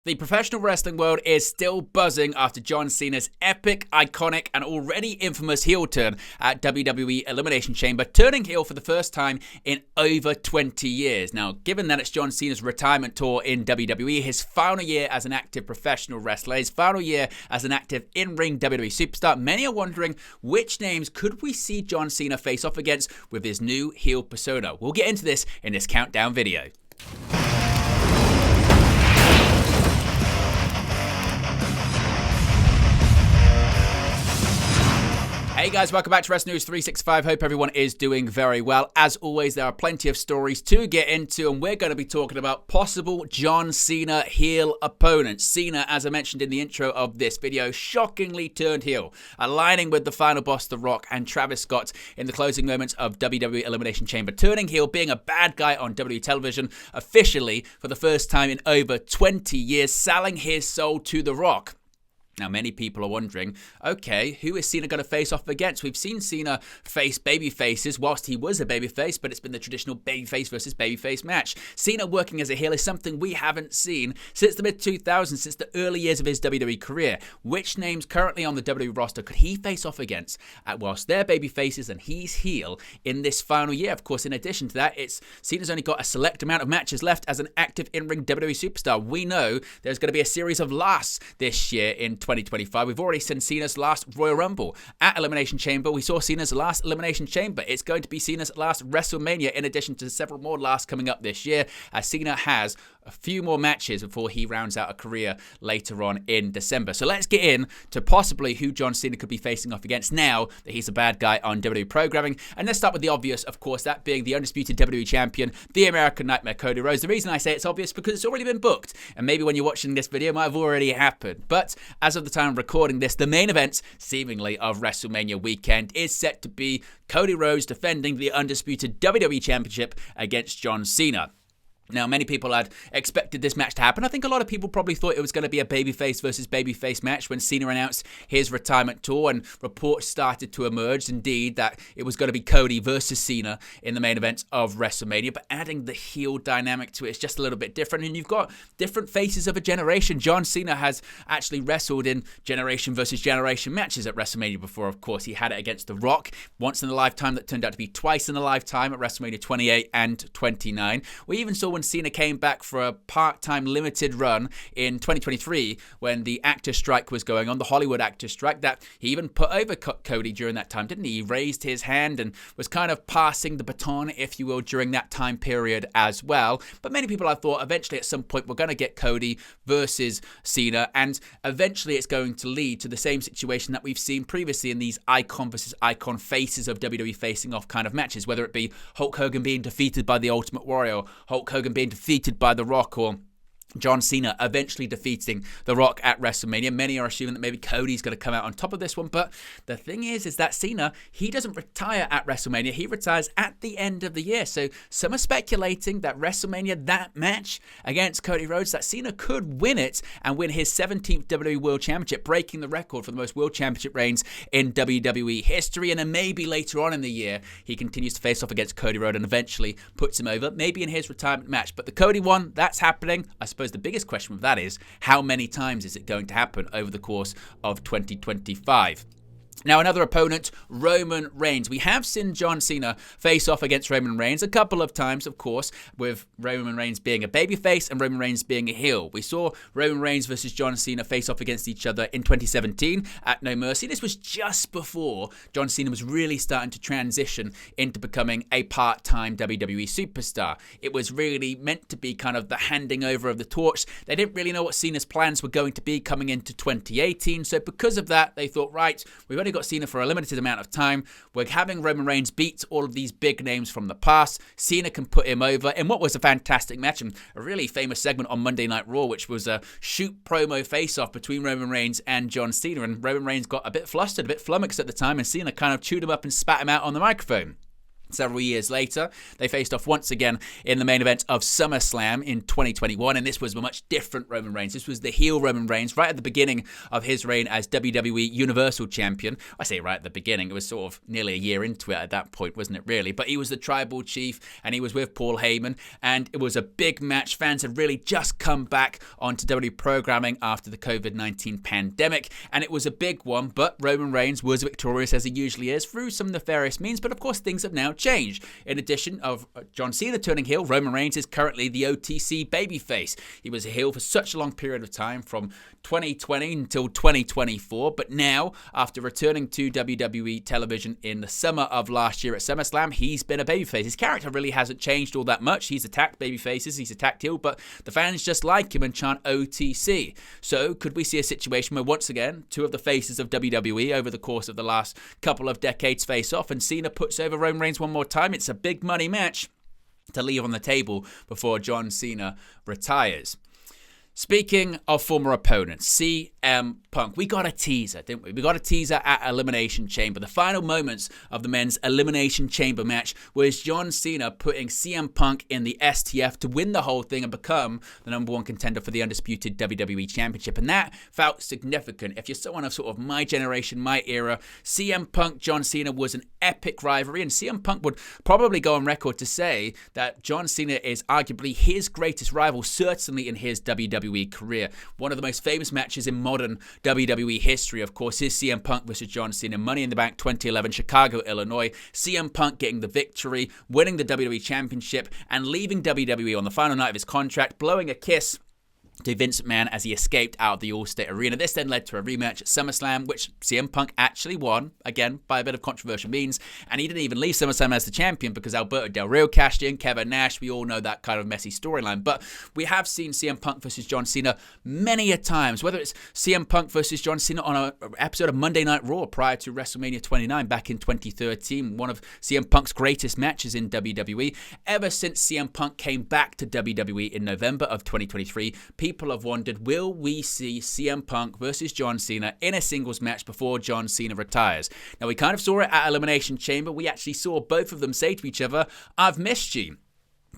The professional wrestling world is still buzzing after John Cena's epic, iconic, and already infamous heel turn at WWE Elimination Chamber, turning heel for the first time in over 20 years. Now, given that it's John Cena's retirement tour in WWE, his final year as an active professional wrestler, his final year as an active in-ring WWE superstar, many are wondering which names could we see John Cena face off against with his new heel persona. We'll get into this in this countdown video. Hey guys, welcome back to Wrestling News 365. Hope everyone is doing very well. As always, there are plenty of stories to get into, and we're going to be talking about possible John Cena heel opponents. Cena, as I mentioned in the intro of this video, shockingly turned heel, aligning with the final boss, The Rock, and Travis Scott in the closing moments of WWE Elimination Chamber, turning heel, being a bad guy on WWE television, officially for the first time in over 20 years, selling his soul to The Rock. Now, many people are wondering, okay, who is Cena going to face off against? We've seen Cena face baby faces whilst he was a babyface, but it's been the traditional babyface versus babyface match. Cena working as a heel is something we haven't seen since the mid-2000s, since the early years of his WWE career. Which names currently on the WWE roster could he face off against whilst they're babyfaces and he's heel in this final year? Of course, in addition to that, Cena's only got a select amount of matches left as an active in-ring WWE superstar. We know there's going to be a series of lasts this year in 2025. We've already seen Cena's last Royal Rumble at Elimination Chamber. We saw Cena's last Elimination Chamber. It's going to be Cena's last WrestleMania, in addition to several more lasts coming up this year, as Cena has a few more matches before he rounds out a career later on in December. So let's get in to possibly who John Cena could be facing off against now that he's a bad guy on WWE programming. And let's start with the obvious, of course, that being the undisputed WWE champion, the American Nightmare, Cody Rhodes. The reason I say it's obvious because it's already been booked, and maybe when you're watching this video, it might have already happened. But as of the time of recording this, the main event, seemingly, of WrestleMania weekend is set to be Cody Rhodes defending the undisputed WWE Championship against John Cena. Now, many people had expected this match to happen. I think a lot of people probably thought it was going to be a babyface versus babyface match when Cena announced his retirement tour, and reports started to emerge, indeed, that it was going to be Cody versus Cena in the main event of WrestleMania. But adding the heel dynamic to it is just a little bit different, and you've got different faces of a generation. John Cena has actually wrestled in generation versus generation matches at WrestleMania before. Of course, he had it against The Rock once in a lifetime, that turned out to be twice in a lifetime at WrestleMania 28 and 29. We even saw when Cena came back for a part-time limited run in 2023 when the actor strike was going on, the Hollywood actor strike, that he even put over Cody during that time, didn't he? He raised his hand and was kind of passing the baton, if you will, during that time period as well. But many people, I thought, eventually at some point we're going to get Cody versus Cena, and eventually it's going to lead to the same situation that we've seen previously in these icon versus icon faces of WWE facing off kind of matches, whether it be Hulk Hogan being defeated by the Ultimate Warrior, Hulk Hogan being defeated by The Rock, or John Cena eventually defeating The Rock at WrestleMania. Many are assuming that maybe Cody's going to come out on top of this one, but the thing is that Cena, he doesn't retire at WrestleMania. He retires at the end of the year. So some are speculating that WrestleMania, that match against Cody Rhodes, that Cena could win it and win his 17th WWE World Championship, breaking the record for the most World Championship reigns in WWE history. And then maybe later on in the year, he continues to face off against Cody Rhodes and eventually puts him over, maybe in his retirement match. But the Cody one, that's happening. I suppose the biggest question with that is, how many times is it going to happen over the course of 2025? Now, another opponent, Roman Reigns. We have seen John Cena face off against Roman Reigns a couple of times, of course, with Roman Reigns being a babyface and Roman Reigns being a heel. We saw Roman Reigns versus John Cena face off against each other in 2017 at No Mercy. This was just before John Cena was really starting to transition into becoming a part-time WWE superstar. It was really meant to be kind of the handing over of the torch. They didn't really know what Cena's plans were going to be coming into 2018, so because of that, they thought, right, we've only got Cena for a limited amount of time. We're having Roman Reigns beat all of these big names from the past. Cena can put him over in what was a fantastic match and a really famous segment on Monday Night Raw, which was a shoot promo face-off between Roman Reigns and John Cena. And Roman Reigns got a bit flustered, a bit flummoxed at the time, and Cena kind of chewed him up and spat him out on the microphone. Several years later, they faced off once again in the main event of SummerSlam in 2021, and this was a much different Roman Reigns. This was the heel Roman Reigns right at the beginning of his reign as WWE Universal Champion. I say right at the beginning, it was sort of nearly a year into it at that point, wasn't it really? But he was the tribal chief, and he was with Paul Heyman, and it was a big match. Fans had really just come back onto WWE programming after the COVID-19 pandemic, and it was a big one, but Roman Reigns was victorious as he usually is through some nefarious means, but of course things have now changed. In addition of John Cena turning heel, Roman Reigns is currently the OTC babyface. He was a heel for such a long period of time, from 2020 until 2024, but now, after returning to WWE television in the summer of last year at SummerSlam, he's been a babyface. His character really hasn't changed all that much. He's attacked babyfaces, he's attacked heel, but the fans just like him and chant OTC. So could we see a situation where once again, two of the faces of WWE over the course of the last couple of decades face off, and Cena puts over Roman Reigns one more time? It's a big money match to leave on the table before John Cena retires. Speaking of former opponents, CM Punk. We got a teaser, didn't we? We got a teaser at Elimination Chamber. The final moments of the men's Elimination Chamber match was John Cena putting CM Punk in the STF to win the whole thing and become the number one contender for the undisputed WWE Championship. And that felt significant. If you're someone of sort of my generation, my era, CM Punk, John Cena was an epic rivalry. And CM Punk would probably go on record to say that John Cena is arguably his greatest rival, certainly in his WWE career. One of the most famous matches in modern WWE history, of course, is CM Punk versus John Cena, Money in the Bank 2011, Chicago, Illinois. CM Punk getting the victory, winning the WWE Championship, and leaving WWE on the final night of his contract, blowing a kiss to Vince McMahon as he escaped out of the All-State Arena. This then led to a rematch at SummerSlam, which CM Punk actually won, again, by a bit of controversial means, and he didn't even leave SummerSlam as the champion because Alberto Del Rio cashed in, Kevin Nash, we all know that kind of messy storyline, but we have seen CM Punk versus John Cena many a times, whether it's CM Punk versus John Cena on an episode of Monday Night Raw prior to WrestleMania 29 back in 2013, one of CM Punk's greatest matches in WWE. Ever since CM Punk came back to WWE in November of 2023, people have wondered, will we see CM Punk versus John Cena in a singles match before John Cena retires? Now, we kind of saw it at Elimination Chamber. We actually saw both of them say to each other, "I've missed you."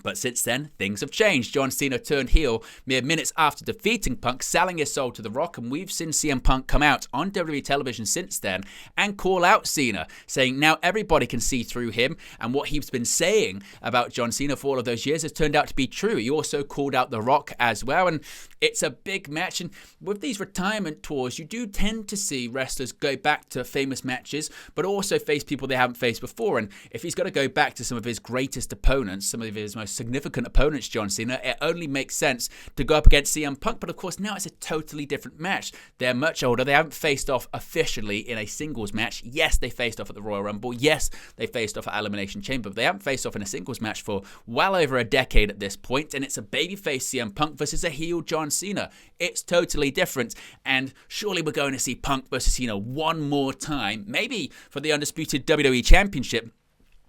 But since then, things have changed. John Cena turned heel mere minutes after defeating Punk, selling his soul to The Rock, and we've seen CM Punk come out on WWE television since then and call out Cena, saying now everybody can see through him, and what he's been saying about John Cena for all of those years has turned out to be true. He also called out The Rock as well, and it's a big match, and with these retirement tours, you do tend to see wrestlers go back to famous matches, but also face people they haven't faced before, and if he's got to go back to some of his greatest opponents, some of his most significant opponents, John Cena, it only makes sense to go up against CM Punk. But of course, now it's a totally different match. They're much older. They haven't faced off officially in a singles match. Yes, they faced off at the Royal Rumble. Yes, they faced off at Elimination Chamber. But they haven't faced off in a singles match for well over a decade at this point. And it's a babyface CM Punk versus a heel John Cena. It's totally different. And surely we're going to see Punk versus Cena one more time, maybe for the undisputed WWE Championship,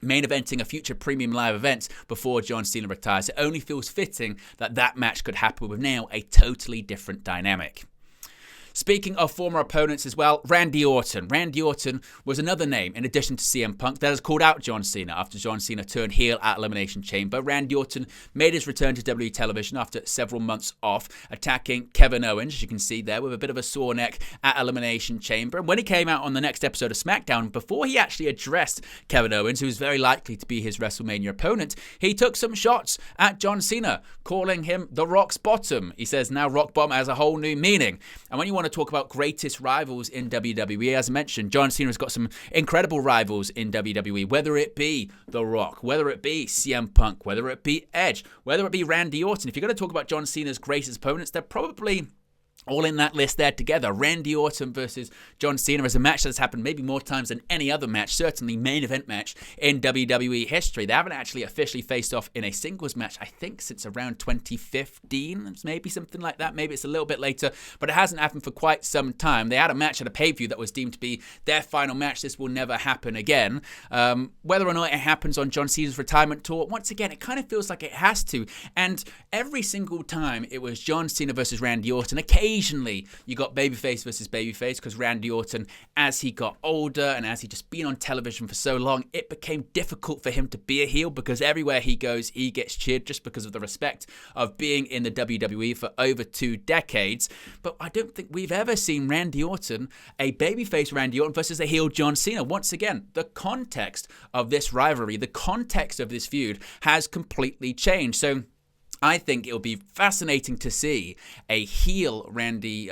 main eventing a future premium live event before John Cena retires. It only feels fitting that that match could happen with now a totally different dynamic. Speaking of former opponents as well, Randy Orton. Randy Orton was another name, in addition to CM Punk, that has called out John Cena after John Cena turned heel at Elimination Chamber. Randy Orton made his return to WWE television after several months off, attacking Kevin Owens, as you can see there, with a bit of a sore neck at Elimination Chamber. And when he came out on the next episode of SmackDown, before he actually addressed Kevin Owens, who was very likely to be his WrestleMania opponent, he took some shots at John Cena, calling him the Rock's Bottom. He says now Rock Bottom has a whole new meaning. And when you want to talk about greatest rivals in WWE, as I mentioned, John Cena's got some incredible rivals in WWE, whether it be The Rock, whether it be CM Punk, whether it be Edge, whether it be Randy Orton. If you're going to talk about John Cena's greatest opponents, they're probably all in that list there together. Randy Orton versus John Cena is a match that's happened maybe more times than any other match, certainly main event match in WWE history. They haven't actually officially faced off in a singles match, I think, since around 2015, maybe something like that. Maybe it's a little bit later, but it hasn't happened for quite some time. They had a match at a pay-per-view that was deemed to be their final match. This will never happen again. Whether or not it happens on John Cena's retirement tour, once again, it kind of feels like it has to. And every single time it was John Cena versus Randy Orton, occasionally occasionally you got babyface versus babyface, because Randy Orton, as he got older and as he just been on television for so long, it became difficult for him to be a heel, because everywhere he goes, he gets cheered just because of the respect of being in the WWE for over 2 decades. But I don't think we've ever seen Randy Orton, a babyface Randy Orton versus a heel John Cena. Once again, the context of this rivalry, the context of this feud has completely changed. So I think it'll be fascinating to see a heel Randy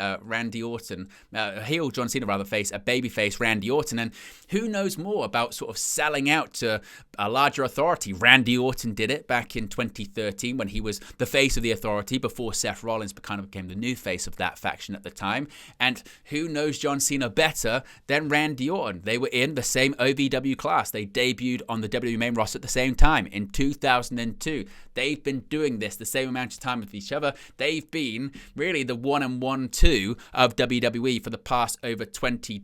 Orton, a heel John Cena rather, face a babyface Randy Orton, and who knows more about sort of selling out to a larger authority. Randy Orton did it back in 2013 when he was the face of the authority before Seth Rollins kind of became the new face of that faction at the time. And who knows John Cena better than Randy Orton? They were in the same OVW class. They debuted on the WWE main roster at the same time in 2002. They've been doing this the same amount of time with each other. They've been really the 1 and 1-2 of WWE for the past over 20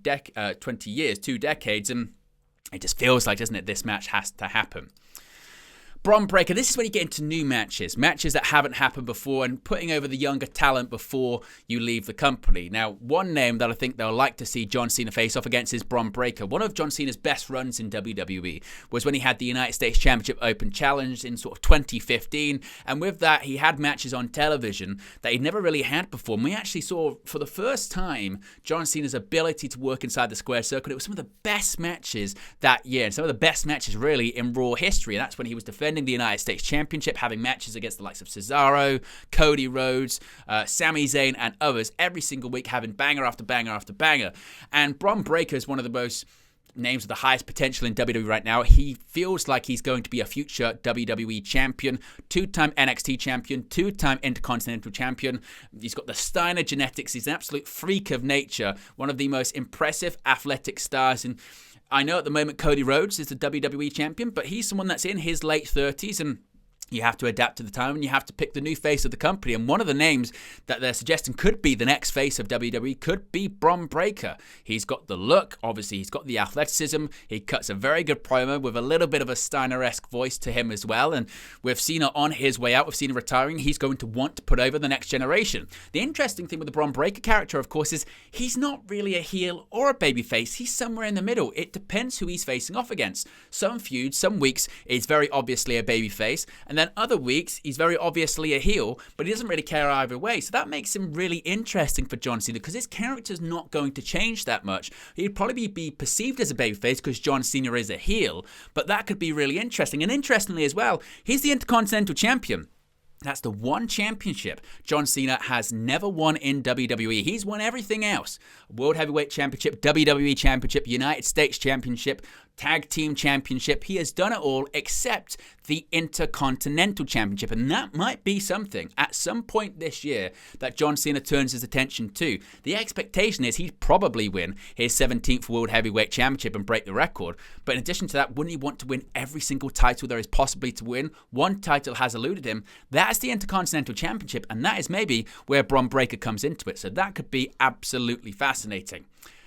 years, 2 decades, and it just feels like, doesn't it, this match has to happen. Bron Breakker, this is when you get into new matches that haven't happened before, and putting over the younger talent before you leave the company. Now, one name that I think they'll like to see John Cena face off against is Bron Breakker. One of John Cena's best runs in WWE was when he had the United States Championship Open Challenge in sort of 2015, and with that, he had matches on television that he'd never really had before. And we actually saw, for the first time, John Cena's ability to work inside the square circle. It was some of the best matches that year, and some of the best matches really in Raw history, and that's when he was defending the United States Championship, having matches against the likes of Cesaro, Cody Rhodes, Sami Zayn, and others every single week, having banger after banger after banger. And Bron Breakker is one of the most names with the highest potential in WWE right now. He feels like he's going to be a future WWE champion, 2-time NXT champion, 2-time Intercontinental champion. He's got the Steiner genetics. He's an absolute freak of nature, one of the most impressive athletic stars. And I know at the moment Cody Rhodes is the WWE champion, but he's someone that's in his late 30s, and you have to adapt to the time, and you have to pick the new face of the company. And one of the names that they're suggesting could be the next face of WWE could be Bron Breakker. He's got the look, obviously he's got the athleticism, he cuts a very good promo with a little bit of a Steiner-esque voice to him as well. And with Cena on his way out, with Cena retiring, he's going to want to put over the next generation. The interesting thing with the Bron Breakker character, of course, is he's not really a heel or a babyface. He's somewhere in the middle. It depends who he's facing off against. Some feuds, some weeks, he's very obviously a babyface, and then other weeks, he's very obviously a heel, but he doesn't really care either way. So that makes him really interesting for John Cena, because his character's not going to change that much. He'd probably be perceived as a babyface because John Cena is a heel, but that could be really interesting. And interestingly as well, he's the Intercontinental Champion. That's the one championship John Cena has never won in WWE. He's won everything else. World Heavyweight Championship, WWE Championship, United States Championship, Tag Team Championship. He has done it all except the Intercontinental Championship. And that might be something at some point this year that John Cena turns his attention to. The expectation is he'd probably win his 17th World Heavyweight Championship and break the record. But in addition to that, wouldn't he want to win every single title there is possibly to win? One title has eluded him. That's the Intercontinental Championship, and that is maybe where Bron Breakker comes into it. So that could be absolutely fascinating.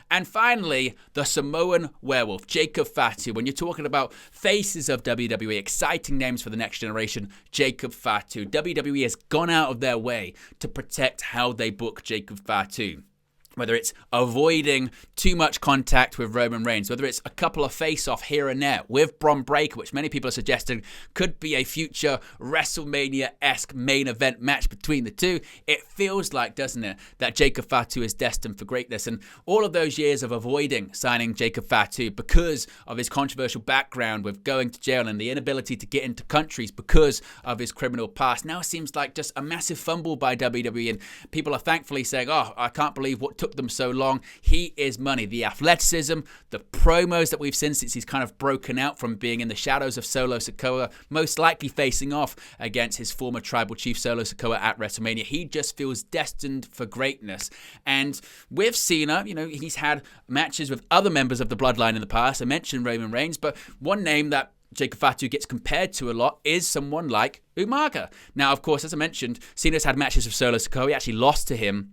And finally, the Samoan werewolf, Jacob Fatu. When you're talking about faces of WWE, exciting names for the next generation, Jacob Fatu. WWE has gone out of their way to protect how they book Jacob Fatu. Whether it's avoiding too much contact with Roman Reigns, whether it's a couple of face-off here and there with Bron Breakker, which many people are suggesting could be a future WrestleMania-esque main event match between the two, it feels like, doesn't it, that Jacob Fatu is destined for greatness. And all of those years of avoiding signing Jacob Fatu because of his controversial background with going to jail and the inability to get into countries because of his criminal past now seems like just a massive fumble by WWE. And people are thankfully saying, oh, I can't believe what took them so long. He is money. The athleticism, the promos that we've seen since he's kind of broken out from being in the shadows of Solo Sikoa, most likely facing off against his former tribal chief Solo Sikoa at WrestleMania. He just feels destined for greatness. And with Cena, you know, he's had matches with other members of the bloodline in the past. I mentioned Roman Reigns, but one name that Jacob Fatu gets compared to a lot is someone like Umaga. Now, of course, as I mentioned, Cena's had matches with Solo Sikoa. He actually lost to him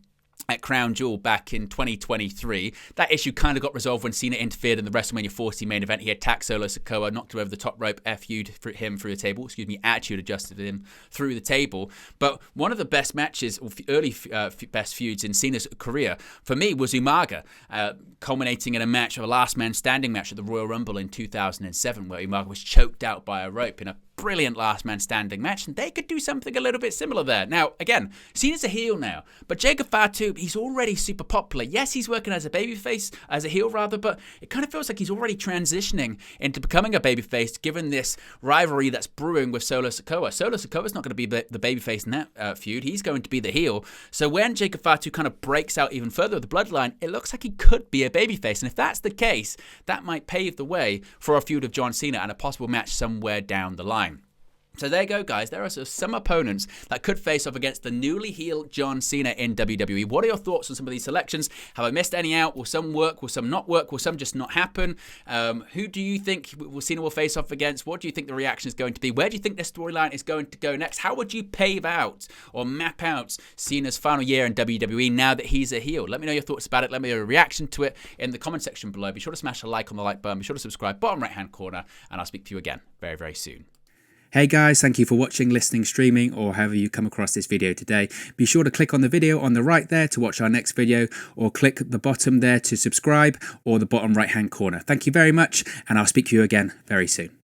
at Crown Jewel back in 2023. That issue kind of got resolved when Cena interfered in the WrestleMania 40 main event. He attacked Solo Sikoa, knocked him over the top rope, FU'd him through the table. Attitude adjusted him through the table. But one of the best matches, or early best feuds in Cena's career, for me, was Umaga, culminating in a match, a last man standing match at the Royal Rumble in 2007, where Umaga was choked out by a rope in a brilliant last man standing match, and they could do something a little bit similar there. Now, again, Cena's a heel now, but Jacob Fatu, he's already super popular. Yes, he's working as a babyface, as a heel rather, but it kind of feels like he's already transitioning into becoming a babyface, given this rivalry that's brewing with Solo Sikoa. Solo Sikoa's not going to be the babyface in that feud. He's going to be the heel. So when Jacob Fatu kind of breaks out even further with the bloodline, it looks like he could be a babyface. And if that's the case, that might pave the way for a feud of John Cena and a possible match somewhere down the line. So there you go, guys. There are some opponents that could face off against the newly healed John Cena in WWE. What are your thoughts on some of these selections? Have I missed any out? Will some work? Will some not work? Will some just not happen? Who do you think Cena will face off against? What do you think the reaction is going to be? Where do you think this storyline is going to go next? How would you pave out or map out Cena's final year in WWE now that he's a heel? Let me know your thoughts about it. Let me know your reaction to it in the comment section below. Be sure to smash a like on the like button. Be sure to subscribe, bottom right-hand corner, and I'll speak to you again very, very soon. Hey guys, thank you for watching, listening, streaming, or however you come across this video today. Be sure to click on the video on the right there to watch our next video, or click the bottom there to subscribe, or the bottom right hand corner. Thank you very much, and I'll speak to you again very soon.